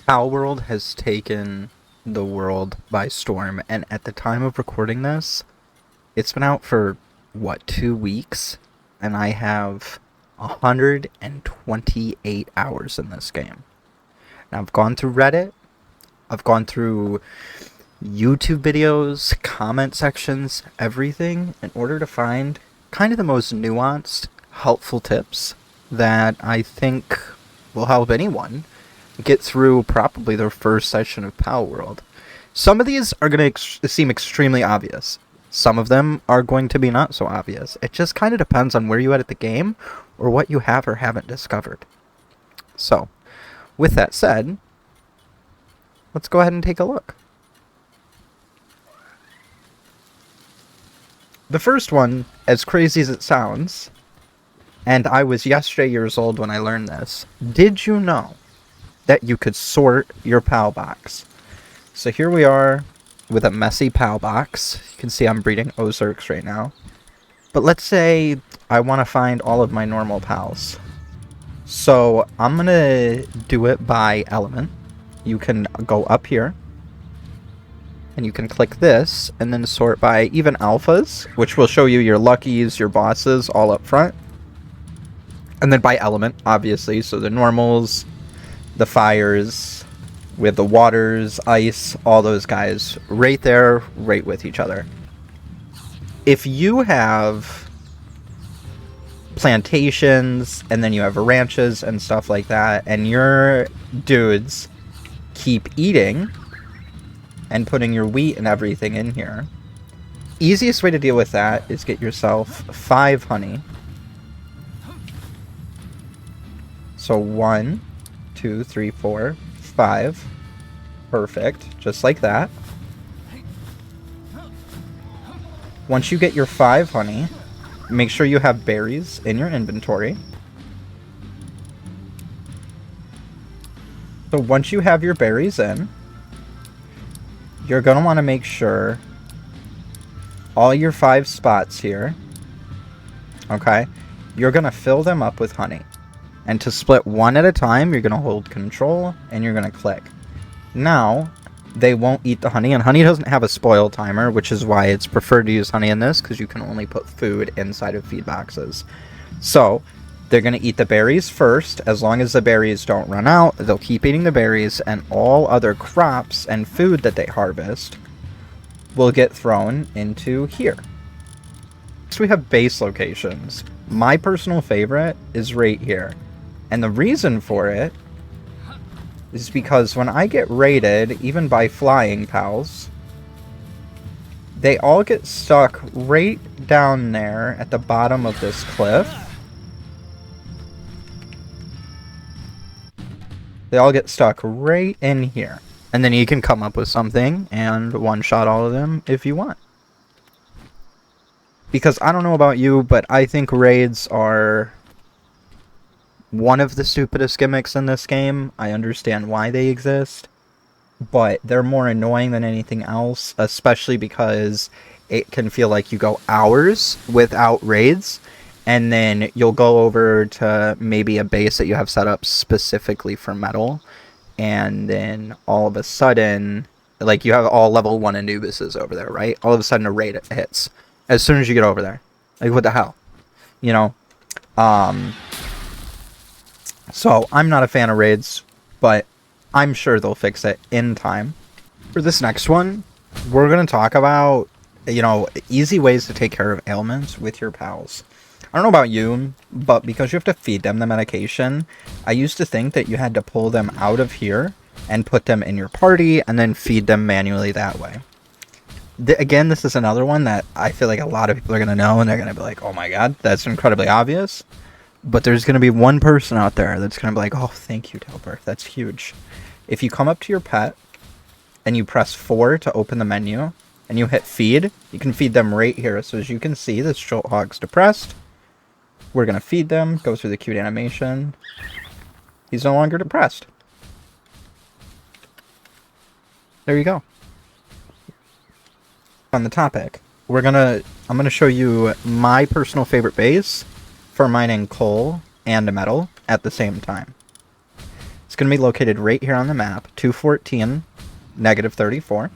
Palworld has taken the world by storm, and at the time of recording this, it's been out for, what, 2 weeks? And I have 128 hours in this game. And I've gone through Reddit, I've gone through YouTube videos, comment sections, everything, in order to find kind of the most nuanced, helpful tips that I think will help anyone get through probably their first session of Palworld. Some of these are going to seem extremely obvious. Some of them are going to be not so obvious. It just kind of depends on where you at the game or what you have or haven't discovered. So, with that said, let's go ahead and take a look. The first one, as crazy as it sounds, and I was yesterday years old when I learned this, did you know that you could sort your PAL box? So here we are with a messy PAL box. You can see I'm breeding Ozarks right now. But let's say I want to find all of my normal PALs. So I'm going to do it by element. You can go up here, and you can click this, and then sort by even alphas, which will show you your luckies, your bosses, all up front. And then by element, obviously, so the normals, the fires, with the waters, ice, all those guys right there, right with each other. If you have plantations, and then you have ranches and stuff like that, and your dudes keep eating and putting your wheat and everything in here, easiest way to deal with that is get yourself 5 honey. So 1, 2, 3, 4, 5. Perfect. Just like that. Once you get your 5 honey, make sure you have berries in your inventory. So once you have your berries in, you're going to want to make sure all your 5 spots here, okay, you're going to fill them up with honey. And to split one at a time, you're going to hold control and you're going to click. Now, they won't eat the honey, and honey doesn't have a spoil timer, which is why it's preferred to use honey in this, because you can only put food inside of feed boxes. So, they're going to eat the berries first. As long as the berries don't run out, they'll keep eating the berries, and all other crops and food that they harvest will get thrown into here. Next, we have base locations. My personal favorite is right here. And the reason for it is because when I get raided, even by flying pals, they all get stuck right down there at the bottom of this cliff. They all get stuck right in here. And then you can come up with something and one-shot all of them if you want. Because I don't know about you, but I think raids are one of the stupidest gimmicks in this game. I understand why they exist, but they're more annoying than anything else, especially because it can feel like you go hours without raids, and then you'll go over to maybe a base that you have set up specifically for metal, and then all of a sudden, like, you have all level 1 Anubises over there, right? All of a sudden a raid hits as soon as you get over there. Like, what the hell? You know? So, I'm not a fan of raids, but I'm sure they'll fix it in time. For this next one, we're going to talk about, easy ways to take care of ailments with your pals. I don't know about you, but because you have to feed them the medication, I used to think that you had to pull them out of here and put them in your party and then feed them manually that way. Again, this is another one that I feel like a lot of people are going to know, and they're going to be like, oh my god, that's incredibly obvious. But there's going to be one person out there that's going to be like, oh, thank you, Delbert, that's huge. If you come up to your pet, and you press 4 to open the menu, and you hit feed, you can feed them right here. So as you can see, this Jolt Hog's depressed. We're going to feed them, go through the cute animation. He's no longer depressed. There you go. On the topic, I'm gonna show you my personal favorite base for mining coal and metal at the same time. It's It's going to be located right here on the map, 214, -34.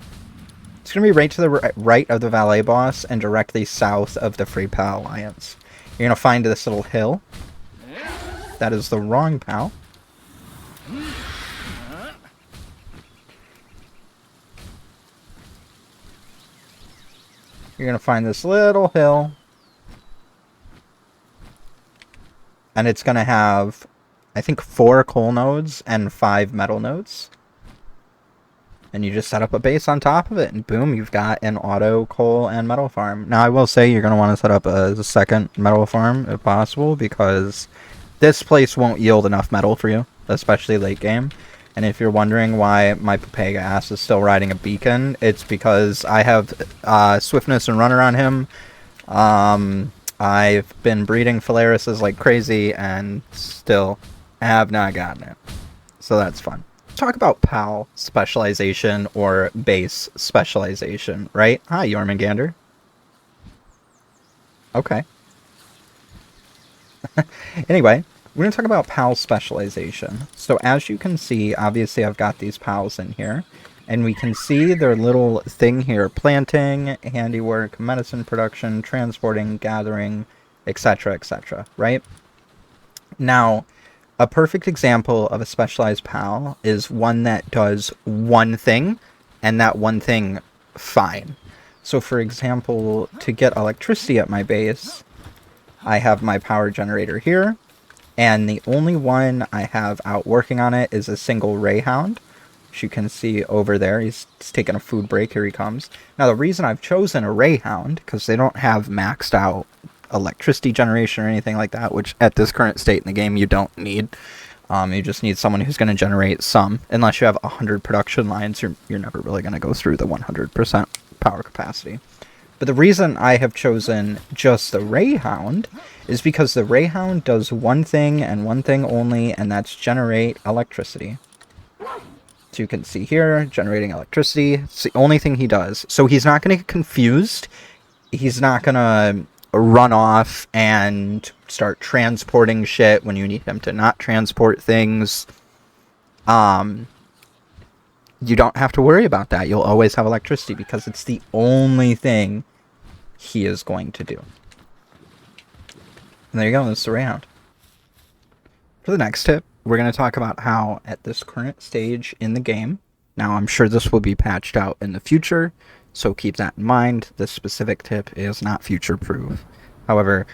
It's going to be right to the right of the Valet boss and directly south of the Free Pal Alliance. You're going to find this little hill. That is the wrong pal. You're going to find this little hill. And it's going to have, I think, 4 coal nodes and 5 metal nodes. And you just set up a base on top of it, and boom, you've got an auto coal and metal farm. Now, I will say you're going to want to set up a second metal farm, if possible, because this place won't yield enough metal for you, especially late game. And if you're wondering why my Papega ass is still riding a beacon, it's because I have swiftness and runner on him. I've been breeding Phalaruses like crazy, and still have not gotten it. So that's fun. Talk about PAL specialization or base specialization, right? Hi, Jormungandr. Okay. Anyway, we're going to talk about PAL specialization. So as you can see, obviously I've got these PALs in here, and we can see their little thing here: planting, handiwork, medicine production, transporting, gathering, etc., etc., right? Now, a perfect example of a specialized PAL is one that does one thing, and that one thing fine. So for example, to get electricity at my base, I have my power generator here, and the only one I have out working on it is a single Rayhound, which you can see over there. He's taking a food break. Here he comes. Now, the reason I've chosen a Rayhound, because they don't have maxed out electricity generation or anything like that, which at this current state in the game you don't need. You just need someone who's going to generate some. Unless you have 100 production lines, you're never really going to go through the 100% power capacity. But the reason I have chosen just the Rayhound is because the Rayhound does one thing and one thing only, and that's generate electricity. So you can see here, generating electricity. It's the only thing he does. So he's not going to get confused. He's not going to run off and start transporting shit when you need him to not transport things. You don't have to worry about that. You'll always have electricity because it's the only thing he is going to do. And there you go, that's the Rayhound. For the next tip, we're going to talk about how at this current stage in the game, now I'm sure this will be patched out in the future, so keep that in mind. This specific tip is not future-proof. However,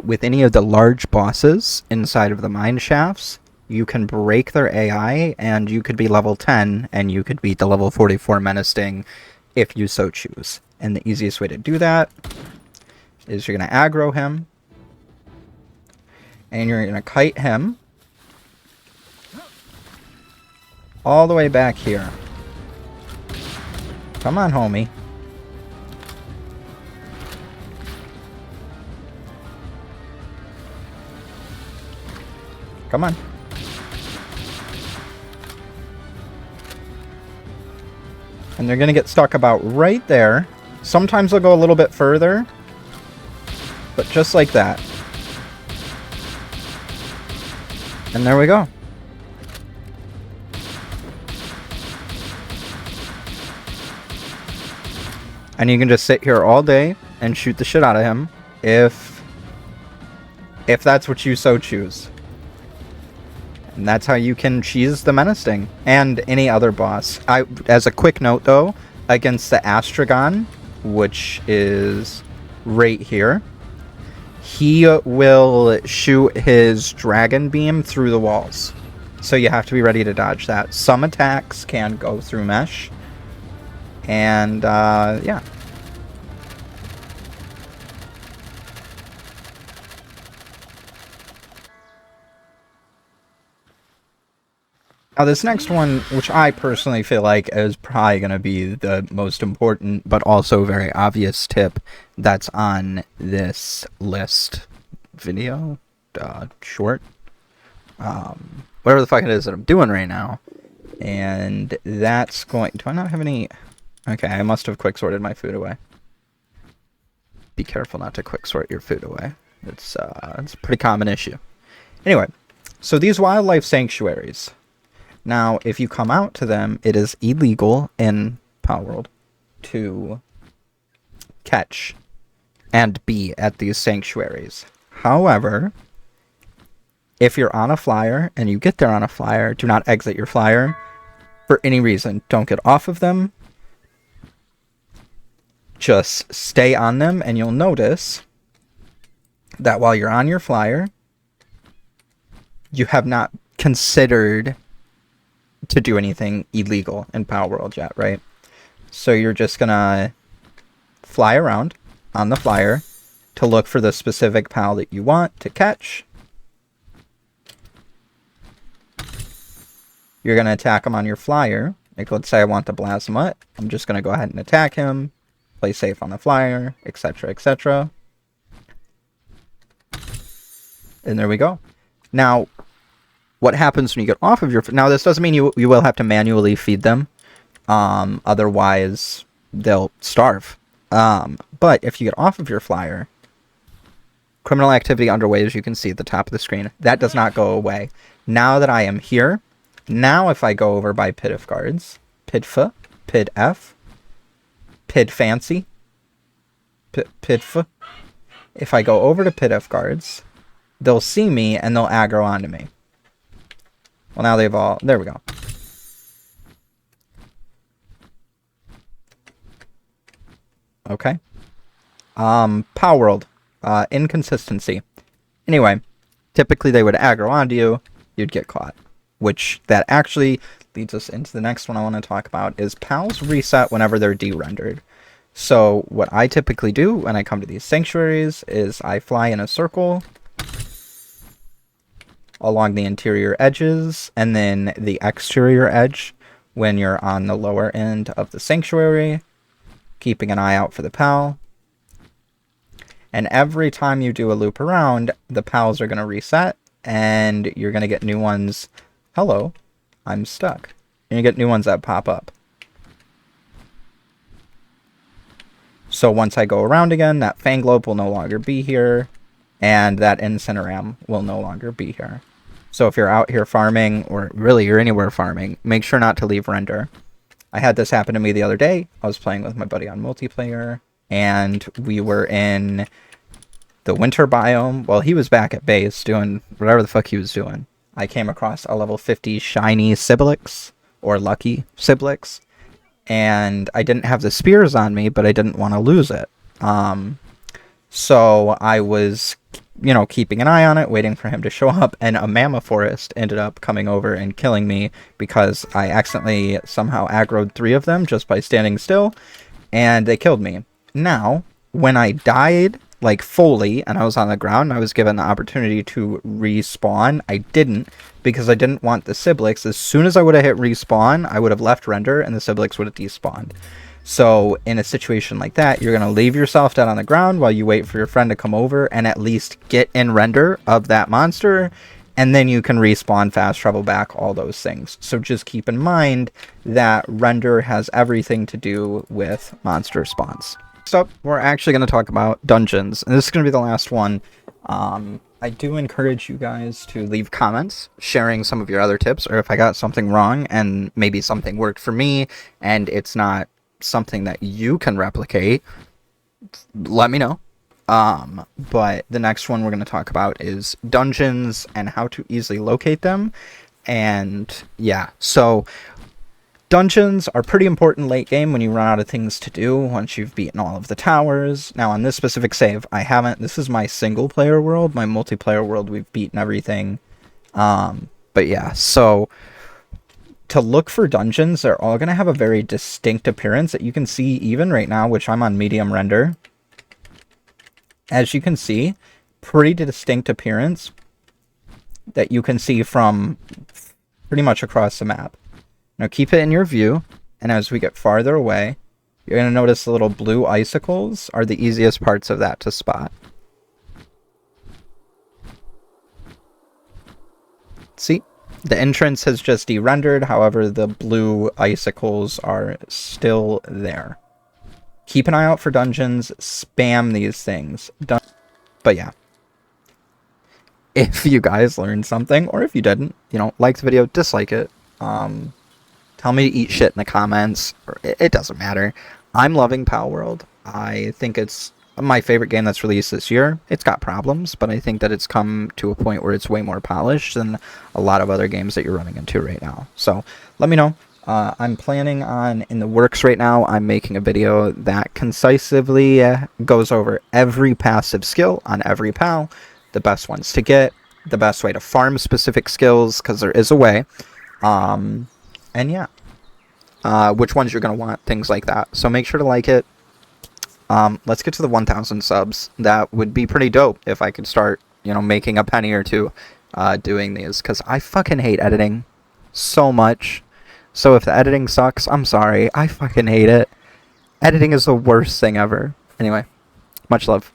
with any of the large bosses inside of the mine shafts, you can break their AI, and you could be level 10, and you could beat the level 44 Menting if you so choose. And the easiest way to do that is you're going to aggro him, and you're going to kite him all the way back here. Come on, homie. Come on. And they're going to get stuck about right there. Sometimes they'll go a little bit further, but just like that. And there we go. And you can just sit here all day and shoot the shit out of him if that's what you so choose. And that's how you can cheese the Menting and any other boss. As a quick note though, against the Astragon, which is right here, he will shoot his dragon beam through the walls. So you have to be ready to dodge that. Some attacks can go through mesh. And, yeah. Now, this next one, which I personally feel like is probably going to be the most important, but also very obvious tip that's on this list. Video? Short? Whatever the fuck it is that I'm doing right now. And that's going... Do I not have any... Okay, I must have quick sorted my food away. Be careful not to quick sort your food away. It's a pretty common issue. Anyway, so these wildlife sanctuaries, Now, if you come out to them, it is illegal in Palworld to catch and be at these sanctuaries. However, if you're on a flyer and you get there on a flyer, do not exit your flyer for any reason. Don't get off of them. Just stay on them, and you'll notice that while you're on your flyer, you have not considered to do anything illegal in Palworld yet, right? So you're just gonna fly around on the flyer to look for the specific pal that you want to catch. You're gonna attack him on your flyer. Like, let's say I want to Blasmut. I'm just gonna go ahead and attack him, play safe on the flyer, etc., etc. And there we go. Now, what happens when you get off of your... Now, this doesn't mean you will have to manually feed them. Otherwise, they'll starve. But if you get off of your flyer, criminal activity underway, as you can see at the top of the screen, that does not go away. Now that I am here, now if I go over by Pit of Guards, Pidfa, Pidf, Pid Fancy, Pidfa, if I go over to Pit of Guards, they'll see me and they'll aggro onto me. Well, now they've all... There we go. Okay. Palworld. Inconsistency. Anyway, typically they would aggro onto you, you'd get caught. Which, that actually leads us into the next one I want to talk about, is pals reset whenever they're de-rendered. So, what I typically do when I come to these sanctuaries is I fly in a circle along the interior edges, and then the exterior edge when you're on the lower end of the sanctuary, keeping an eye out for the pal. And every time you do a loop around, the pals are going to reset, and you're going to get new ones. Hello, I'm stuck. And you get new ones that pop up. So once I go around again, that Fanglobe will no longer be here, and that Incineram will no longer be here. So if you're out here farming, or really you're anywhere farming, make sure not to leave render. I had this happen to me the other day. I was playing with my buddy on multiplayer, and we were in the winter biome. Well, he was back at base doing whatever the fuck he was doing. I came across a level 50 shiny Siblix, or lucky Siblix, and I didn't have the spears on me, but I didn't want to lose it. So I was, keeping an eye on it, waiting for him to show up, and a Mammoth Forest ended up coming over and killing me because I accidentally somehow aggroed 3 of them just by standing still, and they killed me. Now, when I died, like fully, and I was on the ground, and I was given the opportunity to respawn, I didn't, because I didn't want the Siblix. As soon as I would have hit respawn, I would have left render, and the Siblix would have despawned. So, in a situation like that, you're going to leave yourself down on the ground while you wait for your friend to come over and at least get in render of that monster, and then you can respawn, fast travel back, all those things. So just keep in mind that render has everything to do with monster spawns. Next up, we're actually going to talk about dungeons, and this is going to be the last one. I do encourage you guys to leave comments sharing some of your other tips, or if I got something wrong and maybe something worked for me and it's not something that you can replicate, let me know. But the next one we're going to talk about is dungeons and how to easily locate them. And yeah, so dungeons are pretty important late game when you run out of things to do once you've beaten all of the towers. Now on this specific save, I haven't. This is my single player world. My multiplayer world, we've beaten everything. But yeah, so to look for dungeons, they're all going to have a very distinct appearance that you can see even right now, which I'm on medium render. As you can see, pretty distinct appearance that you can see from pretty much across the map. Now keep it in your view, and as we get farther away, you're going to notice the little blue icicles are the easiest parts of that to spot. See? The entrance has just de-rendered, however, the blue icicles are still there. Keep an eye out for dungeons, spam these things. But yeah. If you guys learned something, or if you didn't, like the video, dislike it. Tell me to eat shit in the comments. It doesn't matter. I'm loving Palworld. I think it's my favorite game that's released this year. It's got problems, but I think that it's come to a point where it's way more polished than a lot of other games that you're running into right now. So let me know. I'm planning on, in the works right now, I'm making a video that concisely goes over every passive skill on every pal, the best ones to get, the best way to farm specific skills, because there is a way. And yeah, which ones you're going to want, things like that. So make sure to like it. Let's get to the 1,000 subs. That would be pretty dope if I could start, making a penny or two doing these, because I fucking hate editing so much. So if the editing sucks, I'm sorry. I fucking hate it. Editing is the worst thing ever. Anyway, much love.